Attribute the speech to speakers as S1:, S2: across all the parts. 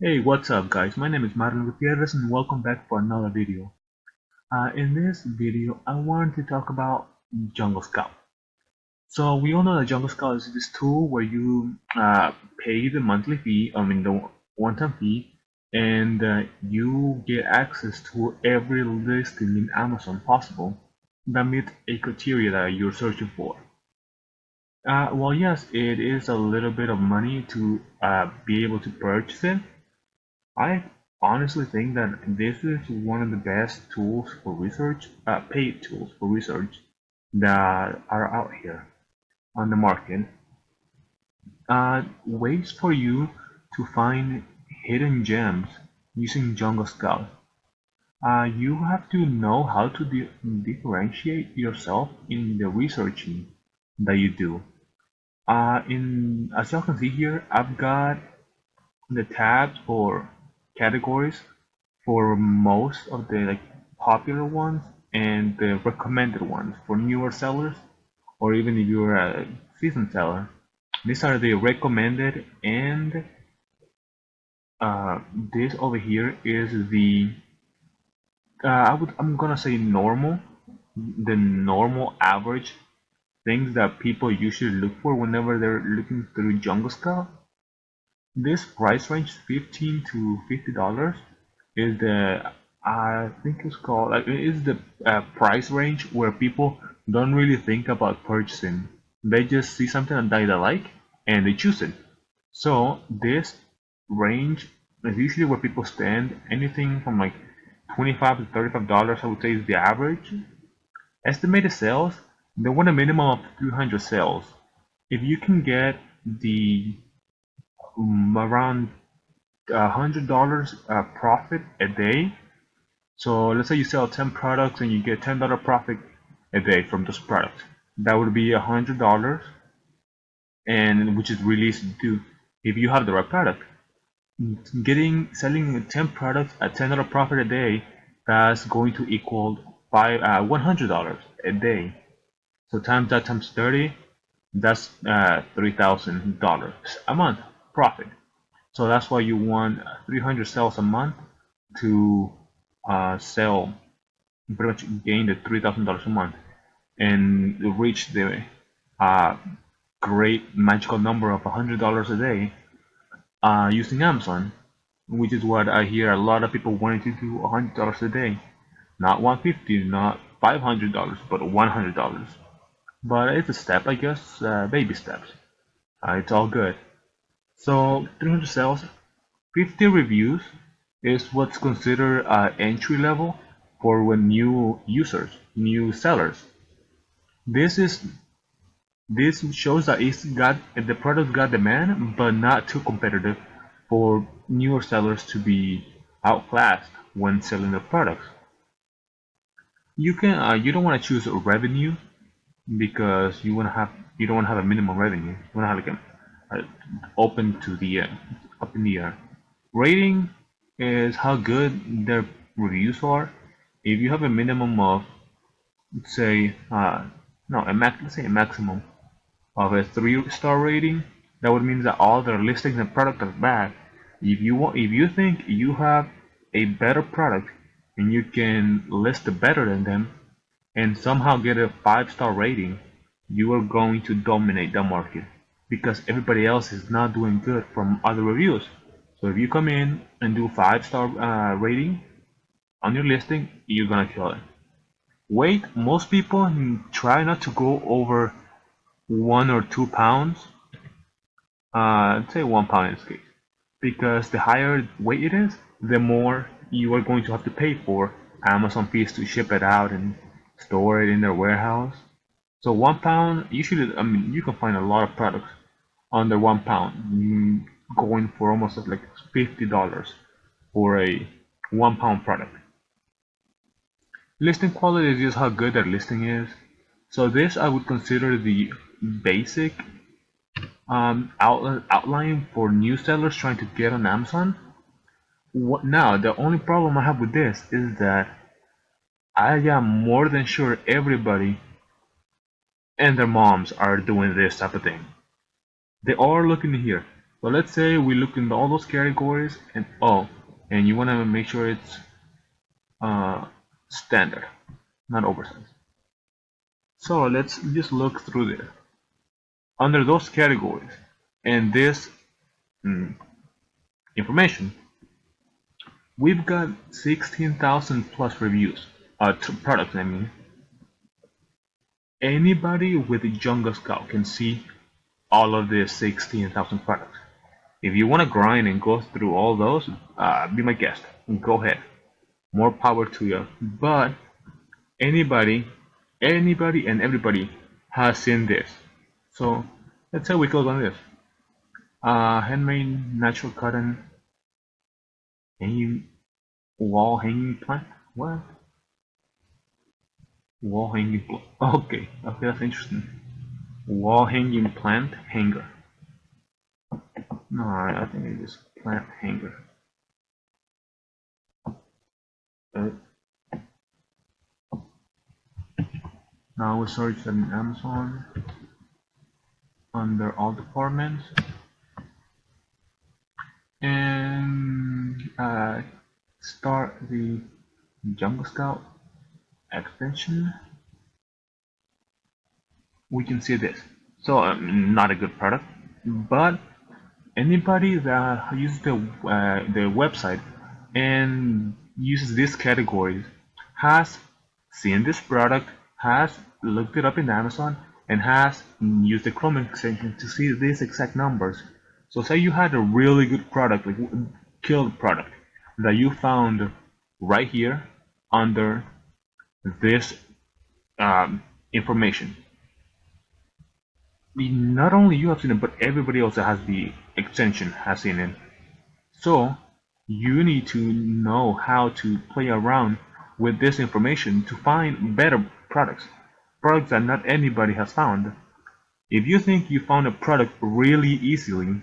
S1: Hey, what's up guys? My name is Marlon Gutierrez and welcome back for another video. In this video, I wanted to talk about Jungle Scout. So we all know that Jungle Scout is this tool where you pay the monthly fee, the one-time fee, and you get access to every listing in Amazon possible that meets a criteria that you're searching for. Well, yes, it is a little bit of money to be able to purchase it. I honestly think that this is one of the best tools for research, paid tools for research that are out here on the market. Ways for you to find hidden gems using Jungle Scout. You have to know how to differentiate yourself in the researching that you do. As y'all can see here, I've got the tabs for categories for most of the popular ones and the recommended ones for newer sellers, or even if you're a seasoned seller. These are the recommended, and uh, this over here is the I'm gonna say normal, the normal average things that people usually look for whenever they're looking through Jungle Scout. This price range, $15 to $50, is the I think it's called like it is the price range where people don't really think about purchasing. They just see something that they like and they choose it. So this range is usually where people spend anything from like $25 to $35. I would say is the average. Estimated sales, they want a minimum of 300 sales. If you can get the around $100 profit a day. So let's say you sell 10 products and you get $10 profit a day from those products. That would be $100, and which is released to if you have the right product. Selling 10 products at $10 profit a day, that's going to equal $100 a day. So times that times 30, that's $3,000 a month profit. So that's why you want 300 sales a month to sell, pretty much gain the $3,000 a month and reach the uh, great magical number of $100 a day using Amazon, which is what I hear a lot of people wanting to do $100 a day, not 150, not $500, but $100. But it's a step, I guess, baby steps. It's all good. So 300 sales, 50 reviews is what's considered entry level for when new users, new sellers. This is this shows that the product got demand, but not too competitive for newer sellers to be outclassed when selling their products. You don't want to choose revenue because you don't want to have a minimum revenue. You want to have like open to the up in the air. Rating is how good their reviews are. If you have a minimum of, let's say, no, let's say a maximum of a 3-star rating, that would mean that all their listings and product are bad. If you think you have a better product and you can list it better than them and somehow get a 5-star rating, you are going to dominate the market because everybody else is not doing good from other reviews. So if you come in and do 5-star rating on your listing, you're gonna kill it. Weight, most people try not to go over 1 or 2 pounds. I'd say 1 pound in this case, because the higher weight it is, the more you are going to have to pay for Amazon fees to ship it out and store it in their warehouse. So 1 pound, usually, I mean, you can find a lot of products under 1 pound, going for almost like $50 for a 1 pound product. Listing quality is just how good that listing is. So this I would consider the basic outline for new sellers trying to get on Amazon. Now, the only problem I have with this is that I am more than sure everybody and their moms are doing this type of thing. They are looking here. So let's say we look in all those categories and and you want to make sure it's standard, not oversized. So let's just look through there. Under those categories and this information, we've got 16,000 plus reviews. Products, I mean. Anybody with a Jungle Scout can see all of the 16,000 products. If you want to grind and go through all those, be my guest. Go ahead. More power to you. But anybody and everybody has seen this. So let's say we click on this. Handmade natural cotton hanging wall hanging plant. What? Wall hanging plant. Okay, that's interesting. Wall hanging plant hanger. No, I think it is plant hanger. Now we search on Amazon under all departments and start the Jungle Scout extension. We can see this. So not a good product, but anybody that uses the website and uses these categories has seen this product, has looked it up in Amazon, and has used the Chrome extension to see these exact numbers. So say you had a really good product, like killed product, that you found right here under this information. Not only you have seen it, but everybody else that has the extension has seen it. So you need to know how to play around with this information to find better products that not anybody has found. If you think you found a product really easily,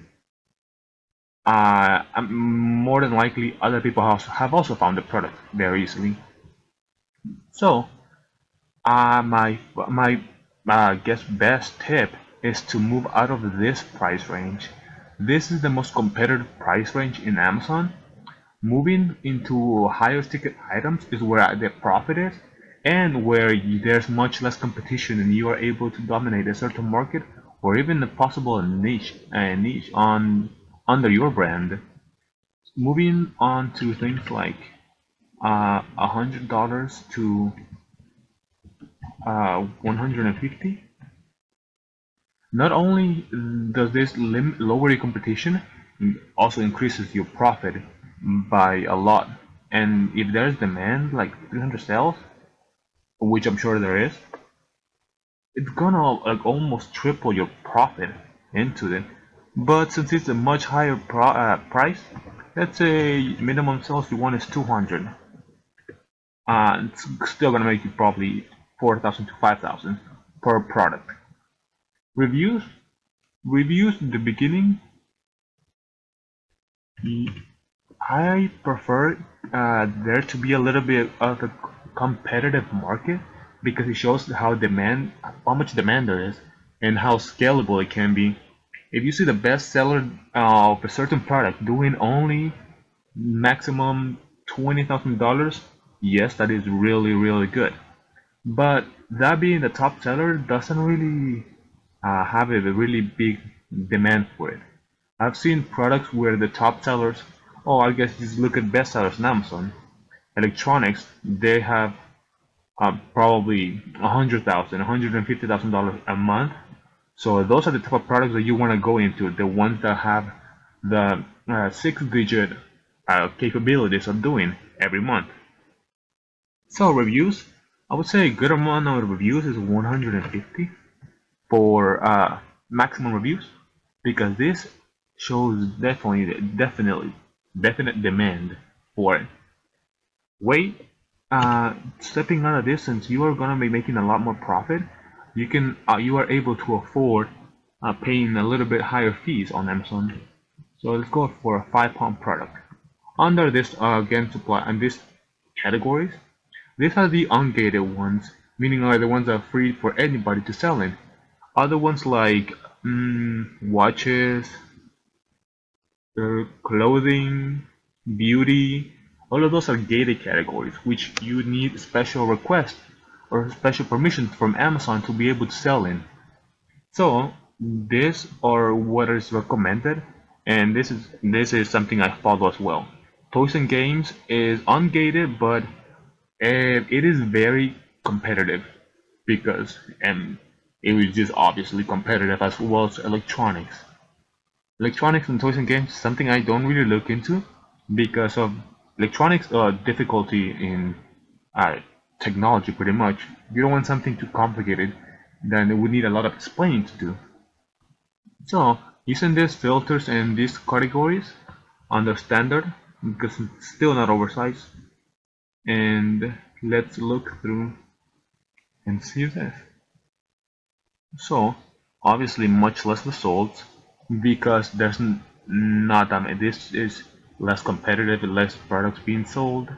S1: more than likely other people have also found the product very easily. So my guess best tip is to move out of this price range. This is the most competitive price range in Amazon. Moving into higher ticket items is where the profit is, and where there's much less competition and you are able to dominate a certain market or even a possible niche under your brand. Moving on to things like $100 to 150. Not only does this lower your competition, also increases your profit by a lot. And if there's demand, like 300 sales, which I'm sure there is, it's gonna like almost triple your profit into it. But since it's a much higher price, let's say minimum sales you want is 200. It's still gonna make you probably 4,000 to 5,000 per product. Reviews in the beginning, I prefer there to be a little bit of a competitive market, because it shows how much demand there is and how scalable it can be. If you see the best seller of a certain product doing only maximum $20,000, yes, that is really good. But that being the top seller doesn't really have a really big demand for it. I've seen products where the top sellers, I guess just look at best sellers on Amazon. Electronics, they have probably $100,000, $150,000 a month. So those are the type of products that you want to go into, the ones that have the 6-digit capabilities of doing every month. So reviews, I would say a good amount of reviews is 150 for maximum reviews, because this shows definite demand for it. Wait, stepping out of this, since you are gonna be making a lot more profit, you are able to afford paying a little bit higher fees on Amazon. So let's go for a 5-pound product. Under this again supply and these categories, these are the ungated ones, meaning are the ones that are free for anybody to sell in. Other ones like watches, clothing, beauty, all of those are gated categories, which you need special request or special permission from Amazon to be able to sell in. So this or what is recommended, and this is something I follow as well. Toys and Games is ungated, but it is very competitive because it was just obviously competitive as well as electronics. Electronics and toys and games is something I don't really look into because of electronics difficulty in uh, technology pretty much. You don't want something too complicated, then it would need a lot of explaining to do. So using these filters and these categories under standard because it's still not oversized, and let's look through and see this. So obviously much less results because there's not that many. This is less competitive, less products being sold.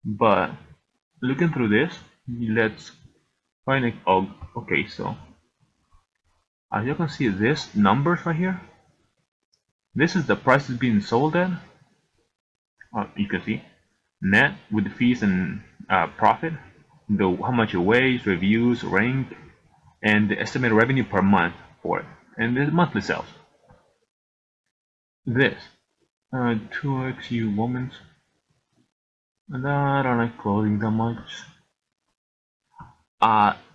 S1: But looking through this, let's find it. Oh, okay. So as you can see, this numbers right here. This is the prices being sold at. You can see net with the fees and profit, the how much it weighs, reviews, rank, and the estimated revenue per month for it, and the monthly sales. This 2XU Moments, and I don't like clothing that much.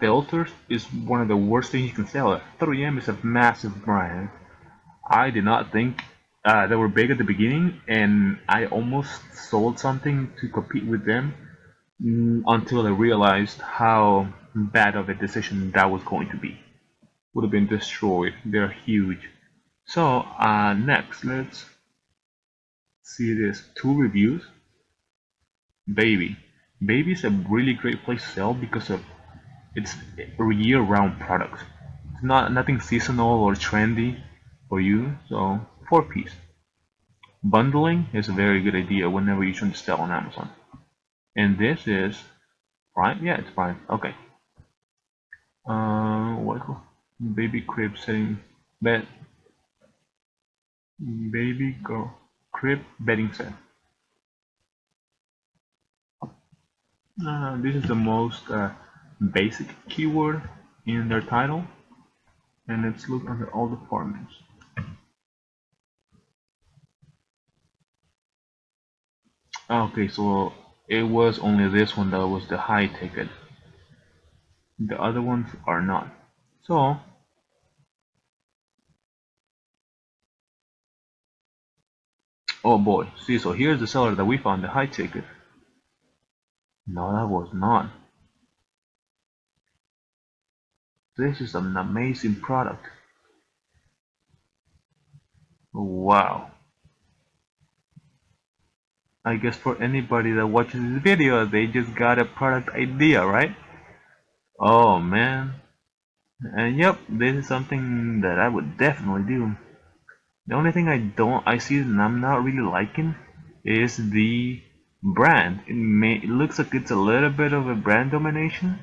S1: Filters is one of the worst things you can sell. 3M is a massive brand. I did not think they were big at the beginning, and I almost sold something to compete with them until I realized how bad of a decision that was going to be. Would have been destroyed. They're huge. So next, let's see this. Two reviews. Baby. Baby is a really great place to sell because of its year-round products. It's not nothing seasonal or trendy for you. So 4-piece. Bundling is a very good idea whenever you're trying to sell on Amazon. And this is Prime? Yeah, it's Prime. Okay. What is it called? Baby crib setting bed. Baby girl crib bedding set. This is the most basic keyword in their title, and let's look under all departments. Okay, so it was only this one that was the high ticket. The other ones are not. So oh boy, see, so here's the seller that we found, the high ticket. No, that was not. This is an amazing product. Wow. I guess for anybody that watches this video, they just got a product idea, right? Oh man. And yep, this is something that I would definitely do. The only thing I see and I'm not really liking is the brand. It looks like it's a little bit of a brand domination.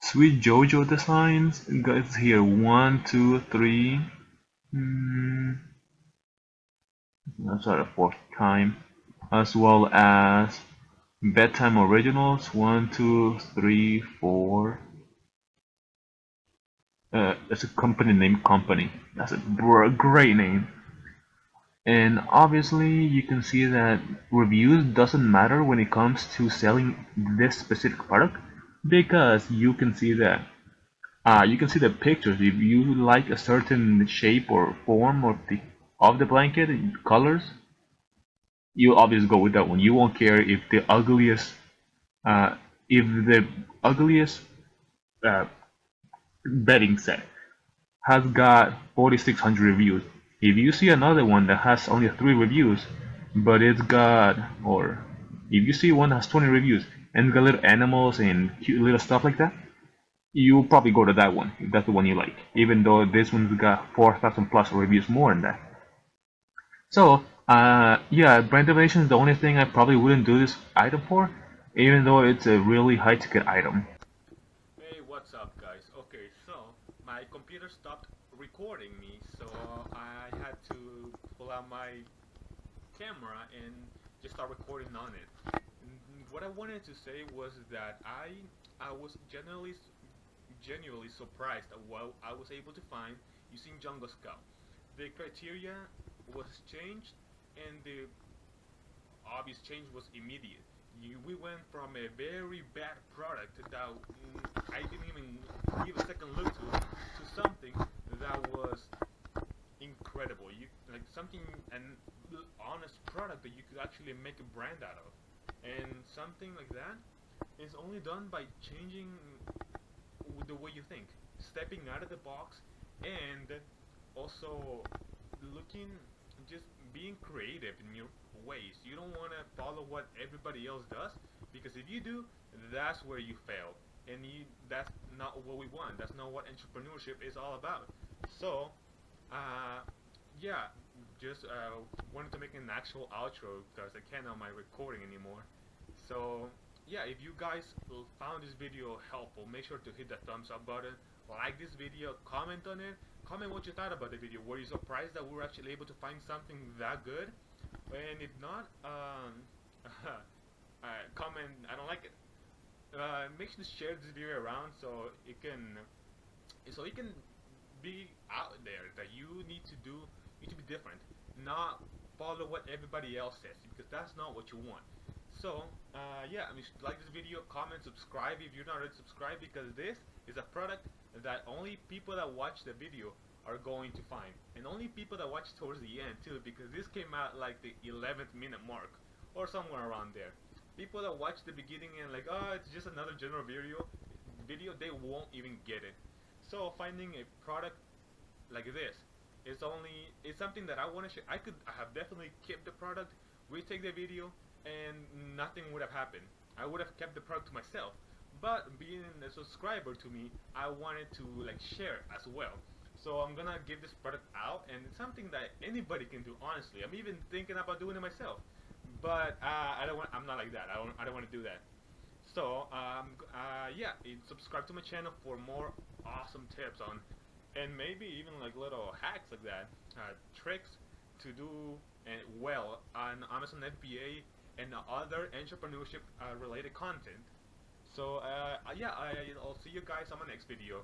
S1: Sweet Jojo Designs, guys here, 1, 2, 3. That's our fourth time, as well as Bedtime Originals, 1, 2, 3, 4. It's a company named Company. That's a great name. And obviously you can see that reviews doesn't matter when it comes to selling this specific product because you can see that you can see the pictures. If you like a certain shape or form of the blanket and colors, you obviously go with that one. You won't care if the ugliest uh, uh, bedding set has got 4,600 reviews. If you see another one that has only 3 reviews, but it's got, or if you see one that has 20 reviews and it's got little animals and cute little stuff like that, you'll probably go to that one if that's the one you like, even though this one's got 4,000 plus reviews more than that. So, yeah, brand domination is the only thing I probably wouldn't do this item for, even though it's a really high ticket item. Hey, what's up, guys? Okay, so my computer stopped recording.
S2: recording me, so I had to pull out my camera and just start recording on it. And what I wanted to say was that I was genuinely surprised at what I was able to find using Jungle Scout. The criteria was changed, and the obvious change was immediate. We went from a very bad product that I didn't even give a second look to something that was incredible. You like something, an honest product that you could actually make a brand out of, and something like that is only done by changing the way you think, stepping out of the box, and also looking, just being creative in your ways. You don't want to follow what everybody else does, because if you do, that's where you fail, and that's not what we want. That's not what entrepreneurship is all about. So, uh, yeah, just wanted to make an actual outro because I can't on my recording anymore. So yeah, if you guys found this video helpful, make sure to hit the thumbs up button, like this video, comment on it, comment what you thought about the video. Were you surprised that we were actually able to find something that good? And if not, comment I don't like it. Make sure to share this video around so it can be out there that you need to do, you need to be different, not follow what everybody else says, because that's not what you want. So yeah, I mean, like this video, comment, subscribe if you're not already subscribed, because this is a product that only people that watch the video are going to find, and only people that watch towards the end too, because this came out like the 11th minute mark or somewhere around there. People that watch the beginning and like, oh, it's just another general video, they won't even get it. So finding a product like this it's something that I want to share. I have definitely kept the product, retake the video, and nothing would have happened. I would have kept the product to myself. But being a subscriber to me, I wanted to like share as well. So I'm gonna give this product out, and it's something that anybody can do. Honestly, I'm even thinking about doing it myself. But I don't want. I'm not like that. I don't want to do that. So yeah, subscribe to my channel for more awesome tips on, and maybe even like little hacks like that, tricks to do well on Amazon FBA and other entrepreneurship related content. So yeah, I'll see you guys on my next video.